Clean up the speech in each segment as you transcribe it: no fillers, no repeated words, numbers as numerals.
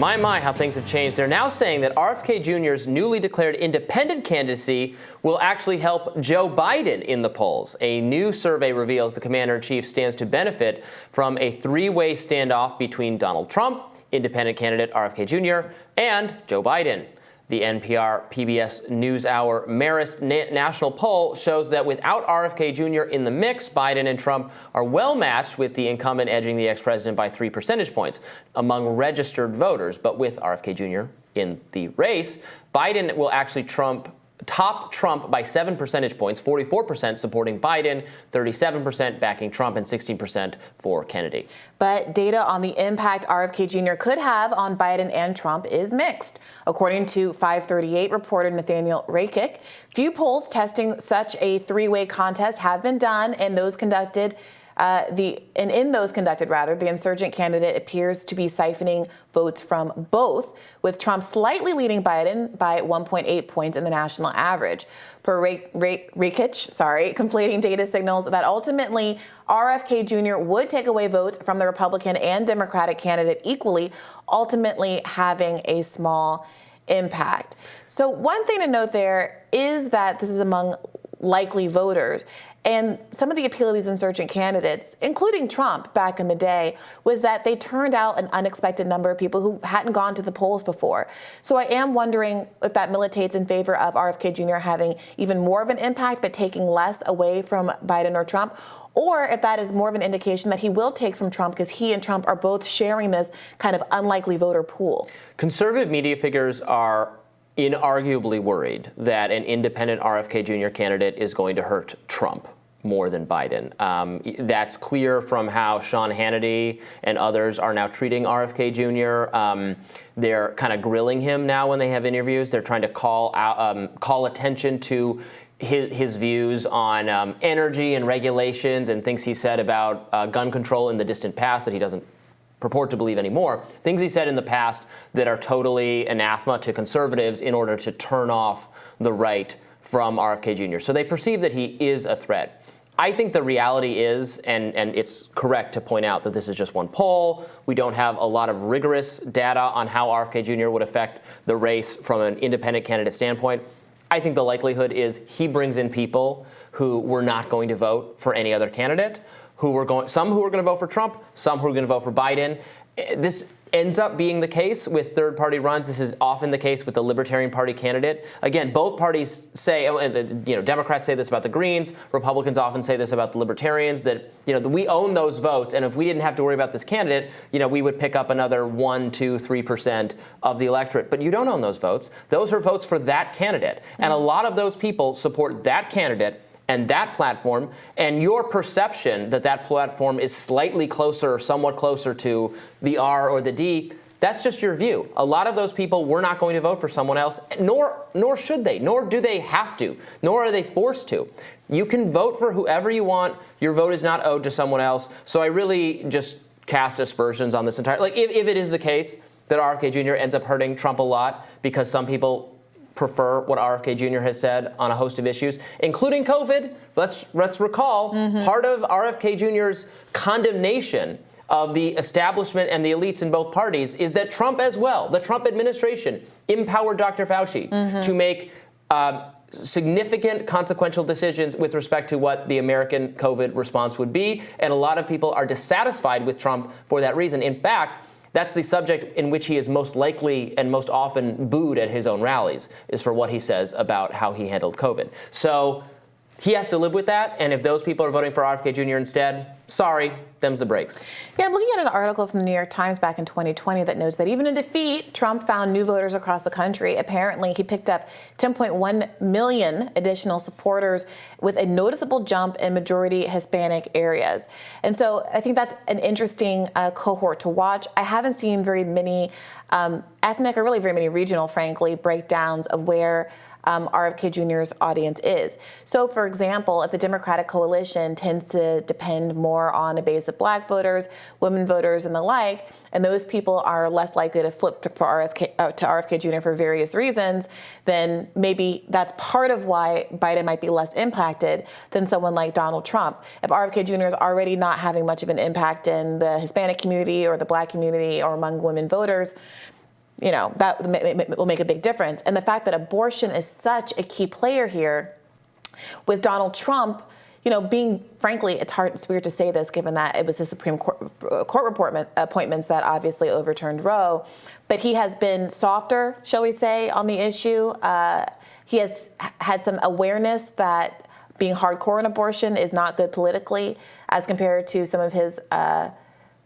My, how things have changed. They're now saying that RFK Jr.'s newly declared independent candidacy will actually help Joe Biden in the polls. A new survey reveals the commander-in-chief stands to benefit from a three-way standoff between Donald Trump, independent candidate RFK Jr., and Joe Biden. The NPR PBS NewsHour Marist national poll shows that without RFK Jr. in the mix, Biden and Trump are well matched, with the incumbent edging the ex-president by 3 percentage points among registered voters. But with RFK Jr. in the race, Biden will actually top Trump by 7 percentage points, 44% supporting Biden, 37% backing Trump, and 16% for Kennedy. But data on the impact RFK Jr. could have on Biden and Trump is mixed. According to 538 reporter Nathaniel Rakic, few polls testing such a three-way contest have been done, and those conducted the insurgent candidate appears to be siphoning votes from both, with Trump slightly leading Biden by 1.8 points in the national average. Per Rakic, conflating data signals that ultimately RFK Jr. would take away votes from the Republican and Democratic candidate equally, ultimately having a small impact. So one thing to note there is that this is among likely voters. And some of the appeal of these insurgent candidates, including Trump back in the day, was that they turned out an unexpected number of people who hadn't gone to the polls before. So I am wondering if that militates in favor of RFK Jr. having even more of an impact, but taking less away from Biden or Trump, or if that is more of an indication that he will take from Trump because he and Trump are both sharing this kind of unlikely voter pool. Conservative media figures are inarguably worried that an independent RFK Jr. candidate is going to hurt Trump more than Biden. That's clear from how Sean Hannity and others are now treating RFK Jr. They're kind of grilling him now when they have interviews. They're trying to call attention to his views on energy and regulations and things he said about gun control in the distant past that he doesn't purport to believe anymore. Things he said in the past that are totally anathema to conservatives in order to turn off the right from RFK Jr. So they perceive that he is a threat. I think the reality is, and it's correct to point out that this is just one poll. We don't have a lot of rigorous data on how RFK Jr. would affect the race from an independent candidate standpoint. I think the likelihood is he brings in people who were not going to vote for any other candidate, some who are going to vote for Trump, some who are going to vote for Biden. This ends up being the case with third-party runs. This is often the case with the Libertarian Party candidate. Again, both parties say, Democrats say this about the Greens, Republicans often say this about the Libertarians, that we own those votes, and if we didn't have to worry about this candidate, we would pick up another 1, 2, 3% of the electorate. But you don't own those votes. Those are votes for that candidate, and a lot of those people support that candidate and that platform, and your perception that that platform is slightly closer or somewhat closer to the R or the D, that's just your view. A lot of those people were not going to vote for someone else, nor should they, nor do they have to, nor are they forced to. You can vote for whoever you want. Your vote is not owed to someone else. So I really just cast aspersions on this entire, if it is the case that RFK Jr. ends up hurting Trump a lot because some people prefer what RFK Jr. has said on a host of issues, including COVID. Let's recall part of RFK Jr.'s condemnation of the establishment and the elites in both parties is that Trump as well, the Trump administration, empowered Dr. Fauci to make significant consequential decisions with respect to what the American COVID response would be. And a lot of people are dissatisfied with Trump for that reason. In fact, that's the subject in which he is most likely and most often booed at his own rallies, is for what he says about how he handled COVID. So he has to live with that, and if those people are voting for RFK Jr. instead, sorry, them's the breaks. Yeah, I'm looking at an article from the New York Times back in 2020 that notes that even in defeat, Trump found new voters across the country. Apparently, he picked up 10.1 million additional supporters with a noticeable jump in majority Hispanic areas. And so I think that's an interesting cohort to watch. I haven't seen very many ethnic or really very many regional, frankly, breakdowns of where RFK Jr.'s audience is. So, for example, if the Democratic coalition tends to depend more on a base of black voters, women voters, and the like, and those people are less likely to flip to RFK Jr. for various reasons, then maybe that's part of why Biden might be less impacted than someone like Donald Trump. If RFK Jr. is already not having much of an impact in the Hispanic community or the black community or among women voters, that will make a big difference. And the fact that abortion is such a key player here, with Donald Trump, being, frankly, it's weird to say this given that it was the Supreme Court appointments that obviously overturned Roe, but he has been softer, shall we say, on the issue. He has had some awareness that being hardcore on abortion is not good politically as compared to some of his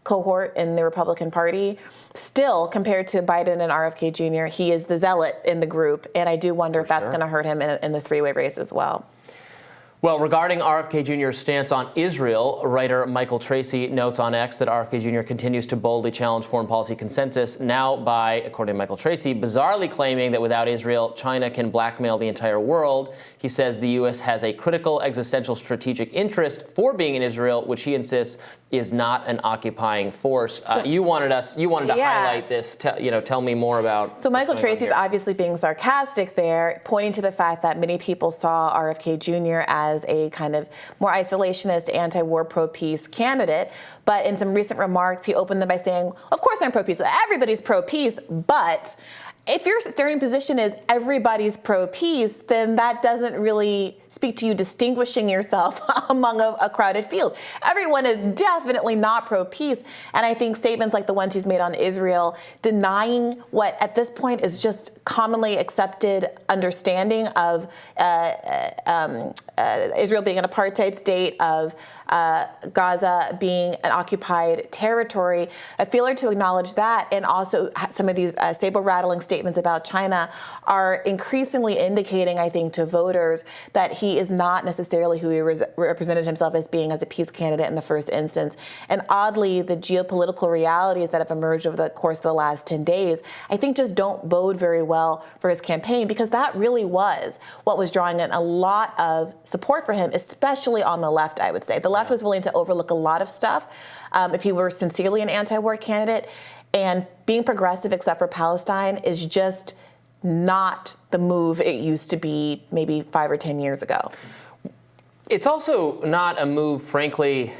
cohort in the Republican Party. Still, compared to Biden and RFK Jr., he is the zealot in the group, and I do wonder if that's going to hurt him in the three-way race as well. Well, regarding RFK Jr.'s stance on Israel, writer Michael Tracy notes on X that RFK Jr. continues to boldly challenge foreign policy consensus, now by, according to Michael Tracy, bizarrely claiming that without Israel, China can blackmail the entire world. He says the U.S. has a critical existential strategic interest for being in Israel, which he insists is not an occupying force. You wanted to highlight this. Tell me more about. So Michael Tracy's obviously being sarcastic there, pointing to the fact that many people saw RFK Jr. as a kind of more isolationist, anti-war, pro-peace candidate. But in some recent remarks, he opened them by saying, of course I'm pro-peace. Everybody's pro-peace, but if your starting position is everybody's pro-peace, then that doesn't really speak to you distinguishing yourself among a crowded field. Everyone is definitely not pro-peace. And I think statements like the ones he's made on Israel, denying what at this point is just commonly accepted understanding of Israel being an apartheid state, of Gaza being an occupied territory, a failure to acknowledge that, and also some of these saber-rattling statements about China are increasingly indicating, I think, to voters that he is not necessarily who he represented himself as being as a peace candidate in the first instance. And oddly, the geopolitical realities that have emerged over the course of the last 10 days, I think just don't bode very well for his campaign, because that really was what was drawing in a lot of support for him, especially on the left, I would say. The left was willing to overlook a lot of stuff if he were sincerely an anti-war candidate. And being progressive, except for Palestine, is just not the move it used to be maybe 5 or 10 years ago. It's also not a move, frankly,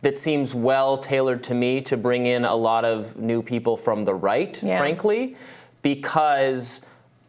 that seems well tailored to me to bring in a lot of new people from the right, frankly, because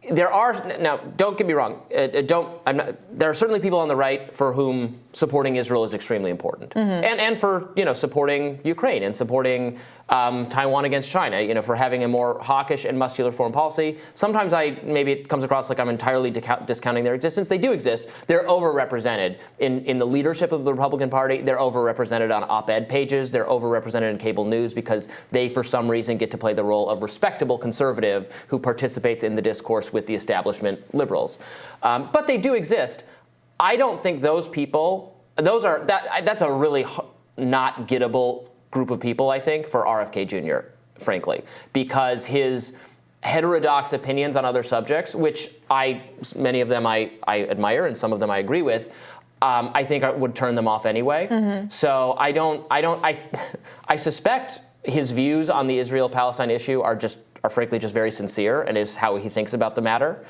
there are, now don't get me wrong, there are certainly people on the right for whom supporting Israel is extremely important, and for supporting Ukraine and supporting Taiwan against China, for having a more hawkish and muscular foreign policy. Sometimes maybe it comes across like I'm entirely discounting their existence. They do exist. They're overrepresented in the leadership of the Republican Party. They're overrepresented on op-ed pages. They're overrepresented in cable news because they, for some reason, get to play the role of respectable conservative who participates in the discourse with the establishment liberals. But they do exist. I don't think those people, that's a really not gettable group of people, I think, for RFK Jr., frankly, because his heterodox opinions on other subjects, which many of them I admire and some of them I agree with, I think would turn them off anyway. So I suspect his views on the Israel-Palestine issue are frankly just very sincere and is how he thinks about the matter,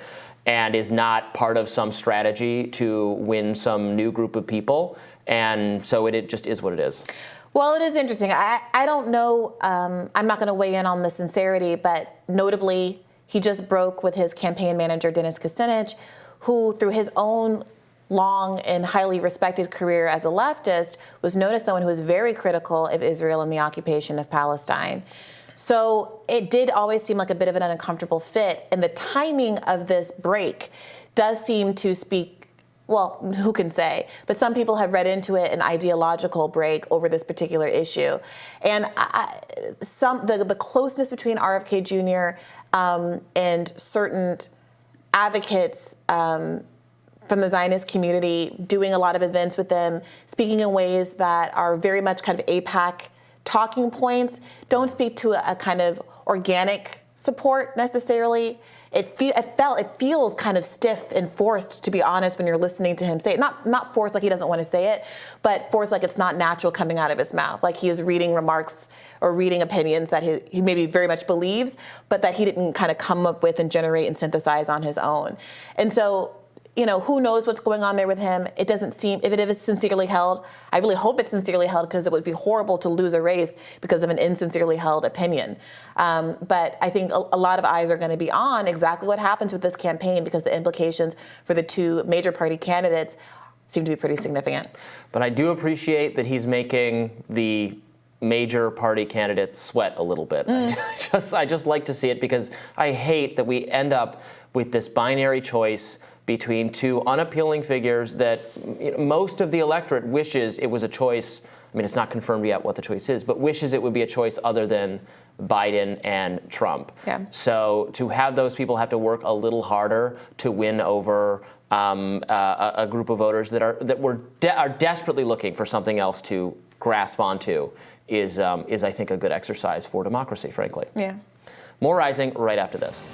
and is not part of some strategy to win some new group of people. And so it just is what it is. Well, it is interesting. I don't know. I'm not going to weigh in on the sincerity, but notably, he just broke with his campaign manager, Dennis Kucinich, who, through his own long and highly respected career as a leftist, was known as someone who was very critical of Israel and the occupation of Palestine. So it did always seem like a bit of an uncomfortable fit. And the timing of this break does seem to speak, well, who can say? But some people have read into it an ideological break over this particular issue. And the closeness between RFK Jr. And certain advocates from the Zionist community, doing a lot of events with them, speaking in ways that are very much kind of AIPAC talking points, don't speak to a kind of organic support necessarily. It feels kind of stiff and forced, to be honest, when you're listening to him say it. Not forced like he doesn't want to say it, but forced like it's not natural coming out of his mouth. Like he is reading remarks or reading opinions that he maybe very much believes, but that he didn't kind of come up with and generate and synthesize on his own. And so who knows what's going on there with him. It doesn't seem, if it is sincerely held, I really hope it's sincerely held, because it would be horrible to lose a race because of an insincerely held opinion. But I think a lot of eyes are going to be on exactly what happens with this campaign, because the implications for the two major party candidates seem to be pretty significant. But I do appreciate that he's making the major party candidates sweat a little bit. I just like to see it, because I hate that we end up with this binary choice between two unappealing figures that most of the electorate wishes it was a choice. I mean, it's not confirmed yet what the choice is, but wishes it would be a choice other than Biden and Trump. Yeah. So to have those people have to work a little harder to win over a group of voters that are desperately looking for something else to grasp onto is I think a good exercise for democracy, frankly. Yeah. More Rising right after this.